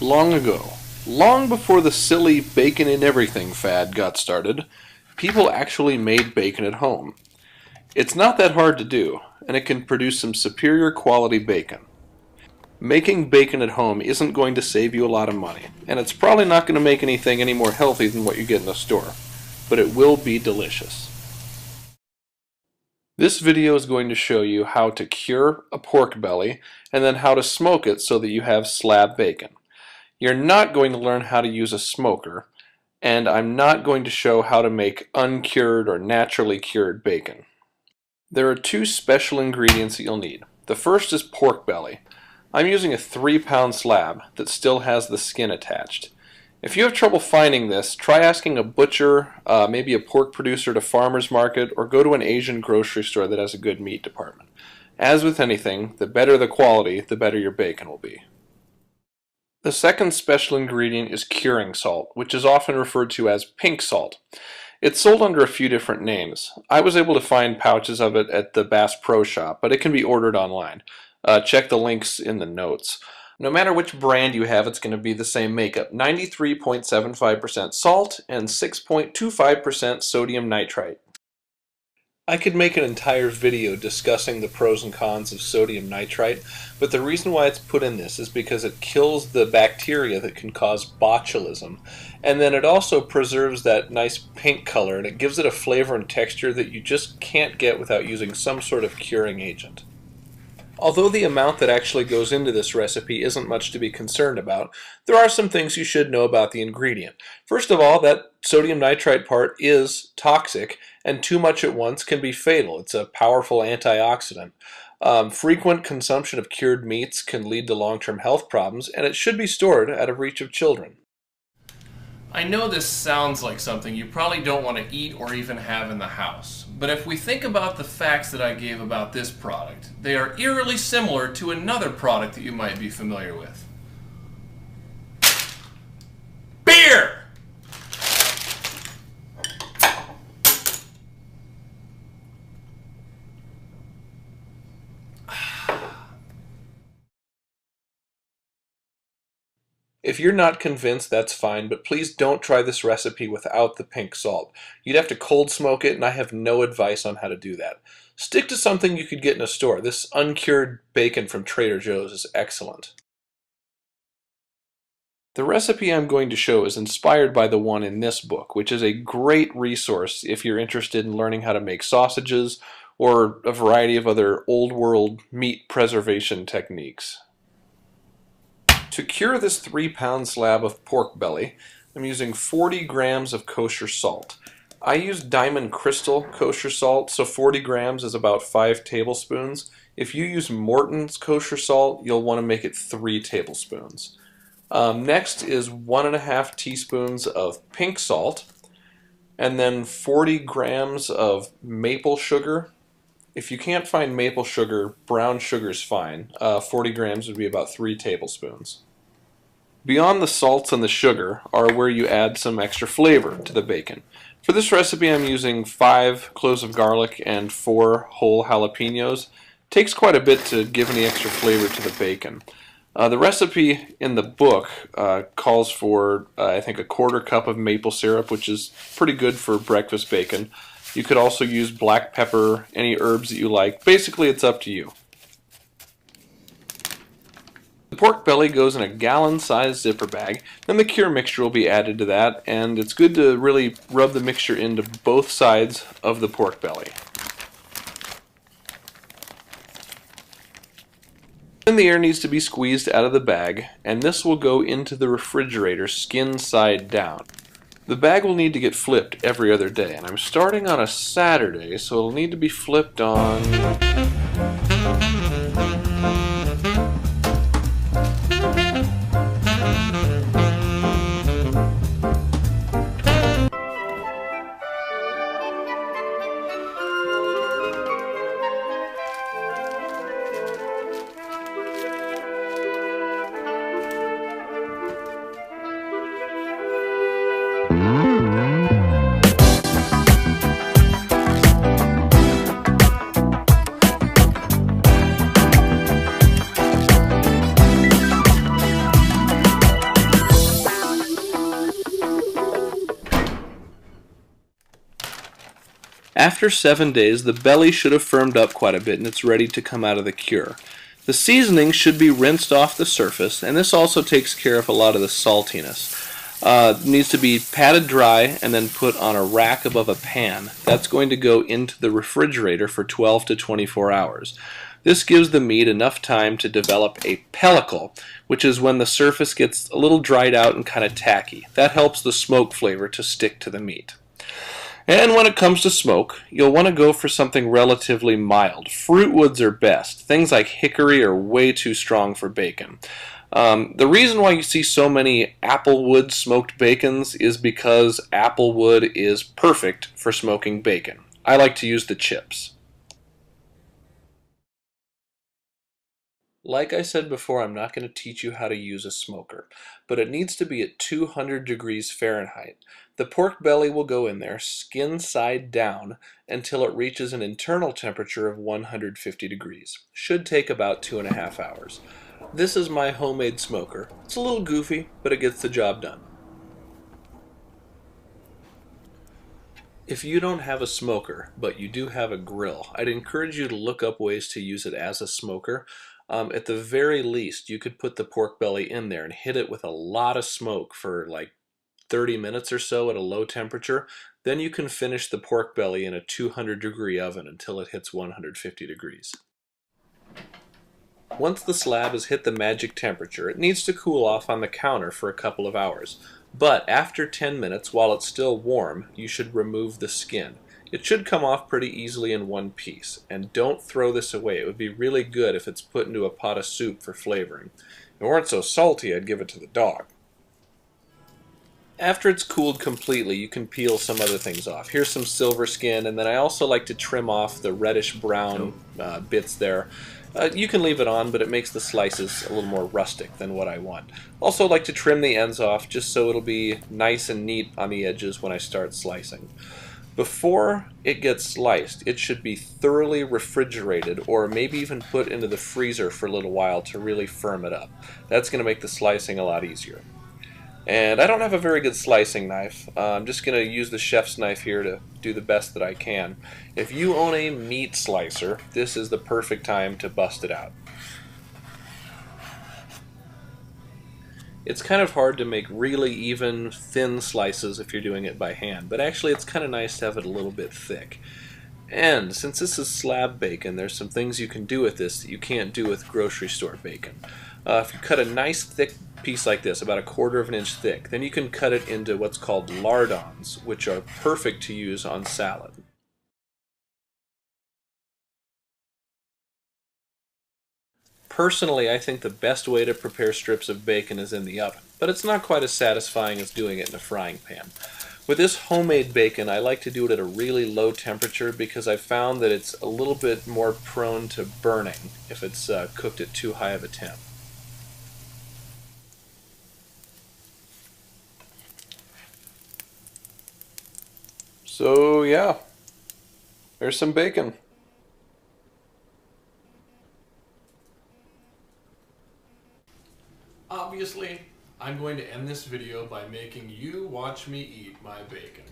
Long ago, long before the silly bacon in everything fad got started, people actually made bacon at home. It's not that hard to do, and it can produce some superior quality bacon. Making bacon at home isn't going to save you a lot of money, and it's probably not going to make anything any more healthy than what you get in the store, but it will be delicious. This video is going to show you how to cure a pork belly and then how to smoke it so that you have slab bacon. You're not going to learn how to use a smoker, and I'm not going to show how to make uncured or naturally cured bacon. There are two special ingredients that you'll need. The first is pork belly. I'm using a 3-pound slab that still has the skin attached. If you have trouble finding this, try asking a butcher, maybe a pork producer at a farmer's market, or go to an Asian grocery store that has a good meat department. As with anything, the better the quality, the better your bacon will be. The second special ingredient is curing salt, which is often referred to as pink salt. It's sold under a few different names. I was able to find pouches of it at the Bass Pro Shop, but it can be ordered online. Check the links in the notes. No matter which brand you have, it's going to be the same makeup. 93.75% salt and 6.25% sodium nitrite. I could make an entire video discussing the pros and cons of sodium nitrite, but the reason why it's put in this is because it kills the bacteria that can cause botulism, and then it also preserves that nice pink color, and it gives it a flavor and texture that you just can't get without using some sort of curing agent. Although the amount that actually goes into this recipe isn't much to be concerned about, there are some things you should know about the ingredient. First of all, that sodium nitrite part is toxic, and too much at once can be fatal. It's a powerful antioxidant. Frequent consumption of cured meats can lead to long-term health problems, and it should be stored out of reach of children. I know this sounds like something you probably don't want to eat or even have in the house, but if we think about the facts that I gave about this product, they are eerily similar to another product that you might be familiar with. Beer! If you're not convinced, that's fine, but please don't try this recipe without the pink salt. You'd have to cold smoke it, and I have no advice on how to do that. Stick to something you could get in a store. This uncured bacon from Trader Joe's is excellent. The recipe I'm going to show is inspired by the one in this book, which is a great resource if you're interested in learning how to make sausages or a variety of other old-world meat preservation techniques. To cure this 3-pound slab of pork belly, I'm using 40 grams of kosher salt. I use Diamond Crystal kosher salt, so 40 grams is about 5 tablespoons. If you use Morton's kosher salt, you'll want to make it 3 tablespoons. Next is 1.5 teaspoons of pink salt, and then 40 grams of maple sugar. If you can't find maple sugar, brown sugar is fine. 40 grams would be about 3 tablespoons. Beyond the salts and the sugar are where you add some extra flavor to the bacon. For this recipe I'm using 5 cloves of garlic and 4 whole jalapenos. It takes quite a bit to give any extra flavor to the bacon. The recipe in the book calls for, I think, a 1/4 cup of maple syrup, which is pretty good for breakfast bacon. You could also use black pepper, any herbs that you like. Basically, it's up to you. The pork belly goes in a gallon-sized zipper bag, then the cure mixture will be added to that, and it's good to really rub the mixture into both sides of the pork belly. Then the air needs to be squeezed out of the bag, and this will go into the refrigerator skin side down. The bag will need to get flipped every other day, and I'm starting on a Saturday, so it'll need to be flipped on... After 7 days, the belly should have firmed up quite a bit and it's ready to come out of the cure. The seasoning should be rinsed off the surface, and this also takes care of a lot of the saltiness. It needs to be patted dry and then put on a rack above a pan. That's going to go into the refrigerator for 12 to 24 hours. This gives the meat enough time to develop a pellicle, which is when the surface gets a little dried out and kind of tacky. That helps the smoke flavor to stick to the meat. And when it comes to smoke, you'll want to go for something relatively mild. Fruit woods are best. Things like hickory are way too strong for bacon. The reason why you see so many applewood smoked bacons is because applewood is perfect for smoking bacon. I like to use the chips. Like I said before, I'm not going to teach you how to use a smoker, but it needs to be at 200 degrees Fahrenheit. The pork belly will go in there, skin side down, until it reaches an internal temperature of 150 degrees. Should take about 2.5 hours. This is my homemade smoker. It's a little goofy, but it gets the job done. If you don't have a smoker, but you do have a grill, I'd encourage you to look up ways to use it as a smoker. At the very least, you could put the pork belly in there and hit it with a lot of smoke for like 30 minutes or so at a low temperature. Then you can finish the pork belly in a 200-degree oven until it hits 150 degrees. Once the slab has hit the magic temperature, it needs to cool off on the counter for a couple of hours. But after 10 minutes, while it's still warm, you should remove the skin. It should come off pretty easily in one piece. And don't throw this away. It would be really good if it's put into a pot of soup for flavoring. If it weren't so salty, I'd give it to the dog. After it's cooled completely, you can peel some other things off. Here's some silver skin, and then I also like to trim off the reddish-brown bits there. You can leave it on, but it makes the slices a little more rustic than what I want. Also like to trim the ends off just so it'll be nice and neat on the edges when I start slicing. Before it gets sliced, it should be thoroughly refrigerated or maybe even put into the freezer for a little while to really firm it up. That's going to make the slicing a lot easier. And I don't have a very good slicing knife. I'm just going to use the chef's knife here to do the best that I can. If you own a meat slicer, this is the perfect time to bust it out. It's kind of hard to make really even, thin slices if you're doing it by hand, but actually it's kind of nice to have it a little bit thick. And since this is slab bacon, there's some things you can do with this that you can't do with grocery store bacon. If you cut a nice thick piece like this, about 1/4 of an inch thick, then you can cut it into what's called lardons, which are perfect to use on salad. Personally, I think the best way to prepare strips of bacon is in the oven, but it's not quite as satisfying as doing it in a frying pan. With this homemade bacon, I like to do it at a really low temperature because I've found that it's a little bit more prone to burning if it's cooked at too high of a temp. So yeah, there's some bacon. Obviously, I'm going to end this video by making you watch me eat my bacon.